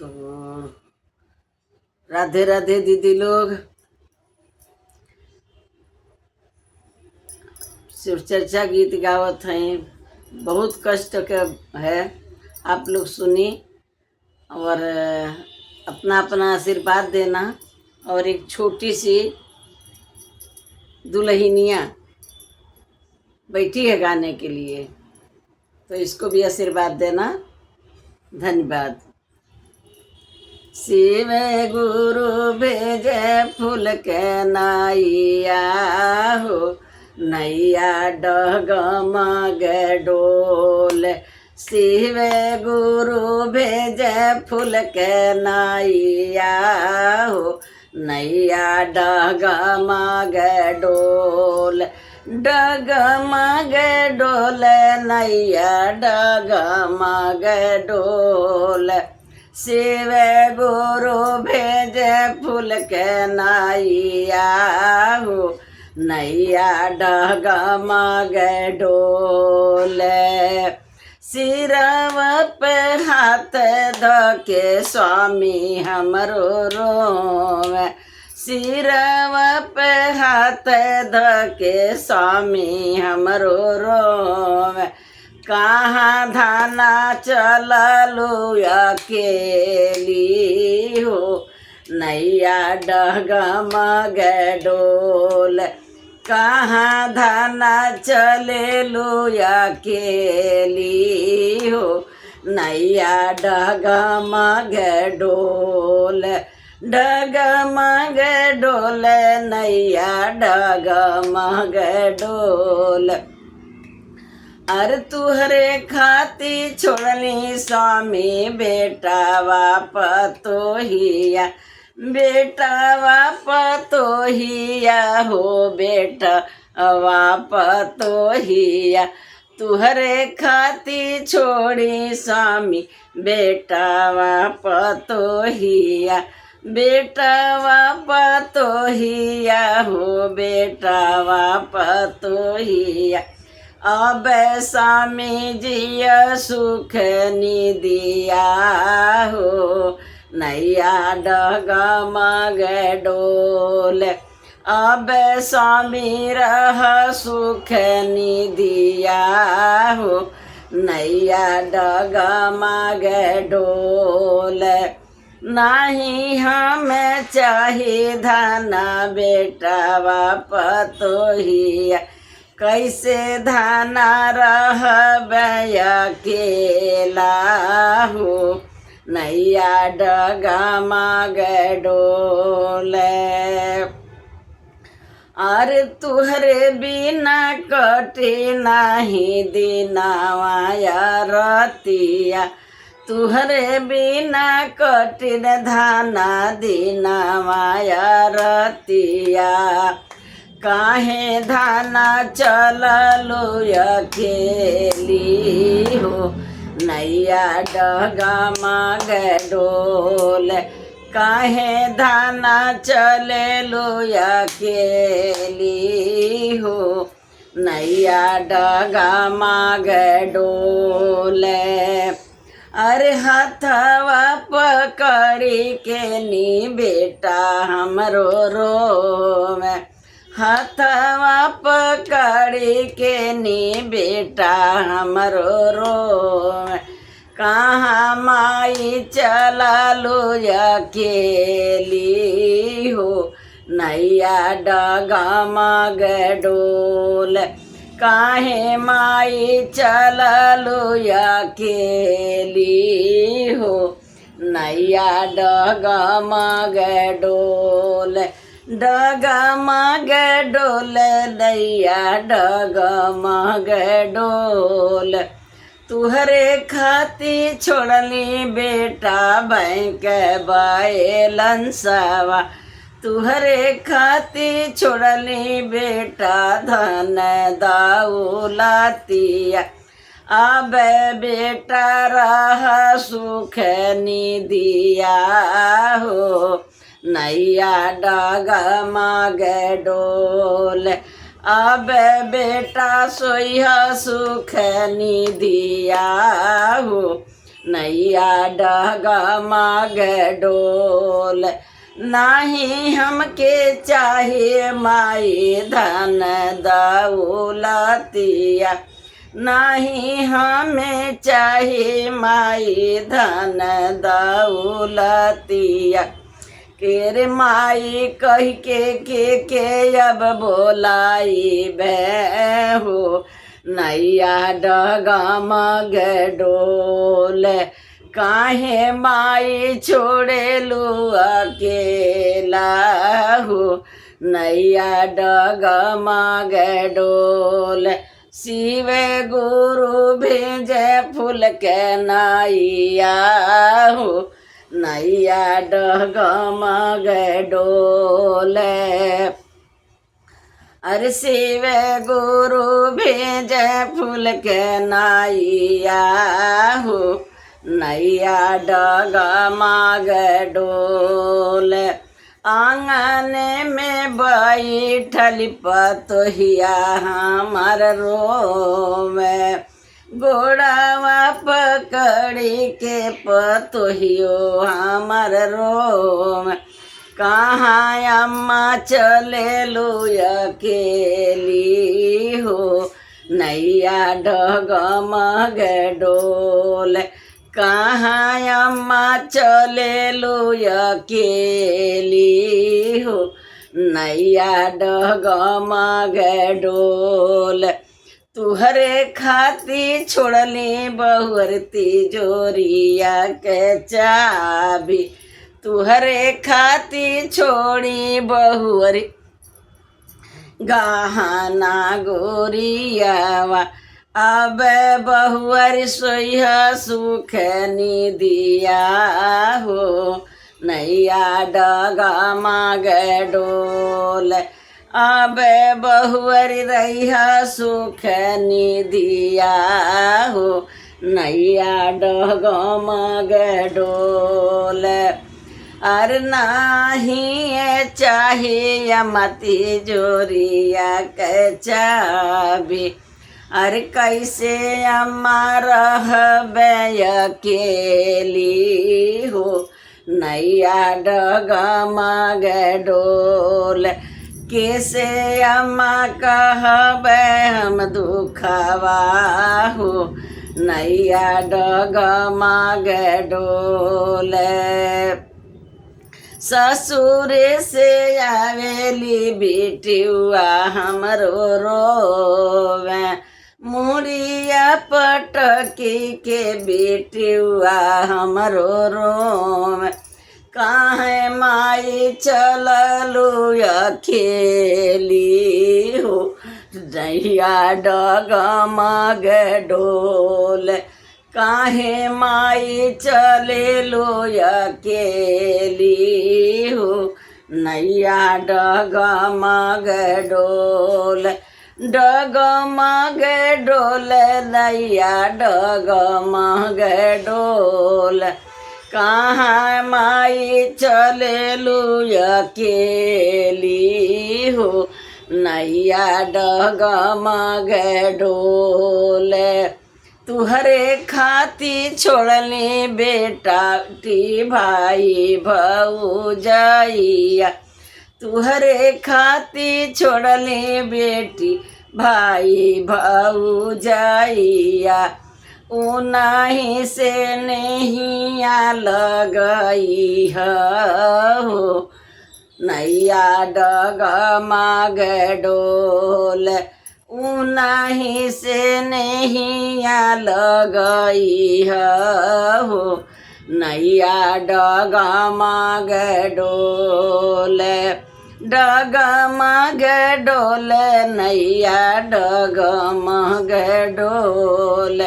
तो राधे राधे दीदी लोग। शिव चर्चा गीत गावत हैं, बहुत कष्ट के है। आप लोग सुनी और अपना अपना आशीर्वाद देना। और एक छोटी सी दुल्हनिया बैठी है गाने के लिए, तो इसको भी आशीर्वाद देना। धन्यवाद। शिव गुरु भेजे फूल के नैया हो, नैया डगमग डोल। शिव गुरु भेजे फूल के नैया हो, नैया डगमग डोल। डगमग डोल नैया डगमग डोल। शिव गुरु भेजे फूल के नैया हो, नैया डगमग डोल। सिरव पे हाथ धके स्वामी हमरो रोवे, सिरव पे हाथ धके स्वामी हमरो रोवे। कहाँ धाना चललू अकेली हो, नैया डगमग डोल। कहाँ धाना चलेलू अकेली हो, नैया डगमग डोल। डगमग डोल नैया डगमग डोल। अरे तुहरे खाती छोड़ली स्वामी बेटावा पतोहिया, बेटावा पतोहिया हो, बेटावा पतोहिया। तुहरे खाती छोड़ी स्वामी बेटावा पतोहिया, बेटावा पतोहिया हो, बेटावा पतोहिया। अब स्वामी जिया सुख निदिया हो, नैया डगमग डोल। अब स्वामी रह सुख निदिया हो, नैया डगमग डोल। नाही हमें चाहे धना बेटावा पतोहिया, कैसे धाना रहबै अकेला हो, नैया डगमग डोल। अरे तुहरे बिना कटे नाही दिनवा रतिया, तुहरे बिना कटिन धाना दिनवा रतिया। काहे धाना चललू अकेली हो, नैया डगमग डोल। काहे धाना चलेलू अकेली हो, नैया डगमग डोल। अरे हथवा पकड़ी के नी बेटा हमरो रोवे, हथवा पकड़ी के नी बेटा हमरो रोवे। कहाँ माई चललू अकेली हो, नैया डगमग डोल। काहे माई चललू अकेली हो, नैया डगमग डोल। डगमग डोल नैया डगमग डोल। तुहरे खाती छोड़ली बेटा बैंक बैलेंसवा, तुहरे खाती छोड़ली बेटा धन दौलतिया। अब बेटा रह सुख निदिया हो, नैया डगमग डोल। अब बेटा सोइह सुख निदिया हो, नैया डगमग डोल। नाही हमके चाहे माई धन दौलतिया, नाही हमें चाहे माई धन दौलतिया। केर माई कह के अब बोलाई हो, नैया डगमग डोल। काहे माई छोड़ेलू अकेला हो, नैया डगमग डोल। शिव गुरु भेजे फूल के नैया हो, नैया डगमग डोल। अरे शिव गुरु भेजे फूल के नैया हो, नैया डगमग डोल। आंगन में बैठल पतोहिया हमर रोवे, गोड़वा पकड़ी के पतोहियो हमर रोवे। कहाँ अम्मा चलेलू अकेली हो, नैया डगमग डोल। कहाँ अम्मा चलेलू अकेली हो, नैया डगमग डोल। तुहरे खाती छोड़ली बहुअर तिजोरिया के चाबी, तुहरे खाती छोड़ी बहुअर गहना गोरियावा। अब बहुअर सोइह सुख निदिया हो, नैया डगमग डोल। अब बहुअर रहिह सुख निदिया हो, नैया डगमग डोल। अर नाही चाहे मती जोरिया के चाबी, अरे कैसे अम्मा रहबे अकेली हो, नैया डगमग डोल। कैसे अम्मा कहबे हम दुखवा हो, नैया डगमग डोल। ससुर से आवेली बेटिया हमरो रोवे, मुड़िया पटकी के बेटिया हमरो रोवे। काहे माई चललू अकेली हो, नैया डगमग डोल। काहे माई चलेलू अकेली हो, नैया डगमग डोल। डगमग डोल, नैया डगमग डोल। कहाँ माई चलेलू अकेली हो, नैया डगमग डोल। तुहरे खाती छोड़ली बेटा टी भाई भौजाइया, तुहरे खाती छोड़ली बेटी भाई भौजाइया। उन्हीं से नैया लगई हो, नैया डगमग डोल। उन्हीं से नैया लगई हो, नैया डगमग डोल। डगमग डोल, नैया डगमग डोल।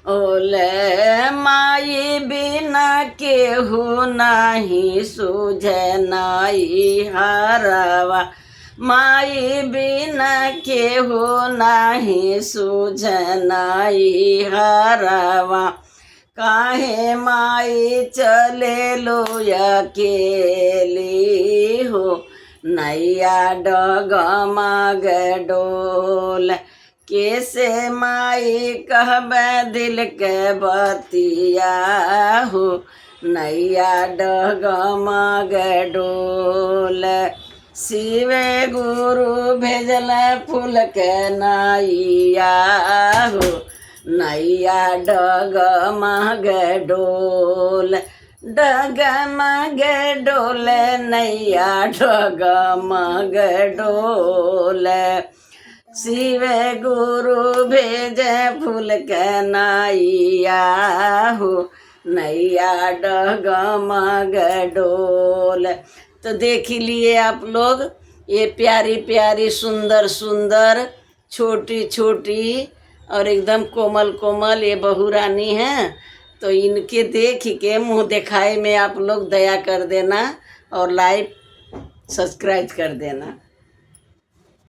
ओले माई बिना केहू नहीं सूझे नाई हरवा, माई बिना केहू नहीं सूझे नाई हरवा। काहे माई चलेलू अकेली हो, नैया डगमग डोल। कैसे माई कहबे दिल के बतिया हो, नैया डगमग डोल। शिवे गुरु भेजल फूल के नैया हो, नैया डगमग डोल। डगमग डोल नैया डगमग डोल। शिव गुरु भेजे फूल के नैया हो, नैया डगमग डोल। तो देख ही लिए आप लोग, ये प्यारी प्यारी सुंदर सुंदर छोटी छोटी और एकदम कोमल कोमल ये बहू रानी हैं। तो इनके देख के मुँह दिखाए में आप लोग दया कर देना और लाइक सब्सक्राइब कर देना।